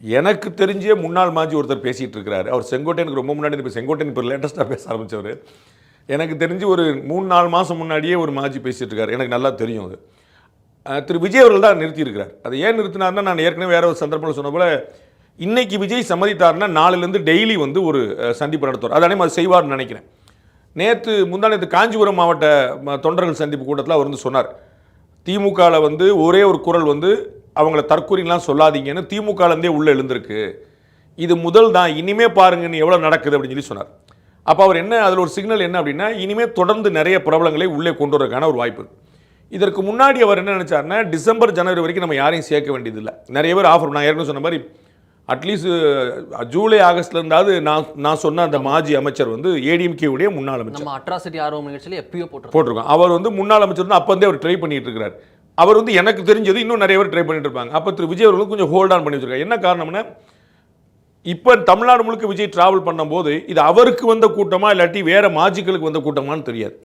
எனக்கு தெரிஞ்சே முன்னாள் மாஜி ஒருத்தர் பேசிகிட்டு இருக்கிறாரு. அவர் செங்கோட்டையனுக்கு ரொம்ப முன்னாடி இப்போ செங்கோட்டையன் இப்போ லேட்டஸ்ட்டாக பேச ஆரம்பித்தவர். எனக்கு தெரிஞ்சு ஒரு 3-4 மாதம் முன்னாடியே ஒரு மாஜி பேசிகிட்டு இருக்காரு. எனக்கு நல்லா தெரியும் அது. திரு விஜய் அவர்கள் தான் நிறுத்தியிருக்கிறார். அதை ஏன் நிறுத்தினார்னா, நான் ஏற்கனவே வேற ஒரு சந்தர்ப்பத்தில் சொன்ன போல, இன்னைக்கு விஜய் சம்மதித்தார்னா நாளிலேருந்து டெய்லி வந்து ஒரு சந்திப்பு நடத்துவார். அதே மாதிரி செய்வார்னு நினைக்கிறேன். முந்தானேத்து காஞ்சிபுரம் மாவட்ட தொண்டர்கள் சந்திப்பு கூட்டத்தில் அவர் வந்து சொன்னார், திமுகவில் வந்து ஒரே ஒரு குரல் வந்து அவங்கள தற்கொலைலாம் சொல்லாதீங்கன்னு திமுகலேருந்தே உள்ளே எழுந்திருக்கு. இது முதல் தான், இனிமே பாருங்கன்னு எவ்வளோ நடக்குது அப்படின்னு சொல்லி சொன்னார். அப்போ அவர் என்ன, அதில் ஒரு சிக்னல் என்ன அப்படின்னா, இனிமேல் தொடர்ந்து நிறைய பிரபலங்களை உள்ளே கொண்டு வரதுக்கான ஒரு வாய்ப்பு. இதற்கு முன்னாடி அவர் என்ன நினைச்சாருன்னா, டிசம்பர் ஜனவரி வரைக்கும் நம்ம யாரையும் சேர்க்க வேண்டியதில்லை. நிறைய பேர் ஆஃபர், நான் ஏற்கனவே சொன்ன மாதிரி அட்லீஸ்ட் ஜூலை ஆகஸ்ட்ல இருந்தாவது நான் சொன்ன அந்த மாஜி அமைச்சர் வந்து ஏடிஎம்கே உடைய முன்னாள் அமைச்சர். நம்ம அட்ராசிட்டி ஆர்வம் நிகழ்ச்சியில் எப்பயோ போட்டிருக்கோம். அவர் வந்து முன்னாள் அமைச்சர் வந்து அப்போந்தே அவர் ட்ரை பண்ணிட்டு இருக்கிறார். அவர் வந்து எனக்கு தெரிஞ்சது இன்னும் நிறைய பேர் ட்ரை பண்ணிட்டு இருப்பாங்க. அப்போ திரு விஜய் அவர்களும் கொஞ்சம் ஹோல்ட் ஆன் பண்ணி வச்சிருக்காங்க. என்ன காரணம்னா, இப்போ தமிழ்நாடு முழுக்க விஜய் டிராவல் பண்ணும்போது இது அவருக்கு வந்த கூட்டமா இல்லாட்டி வேற மாஜிக்களுக்கு வந்த கூட்டமான்னு தெரியாது.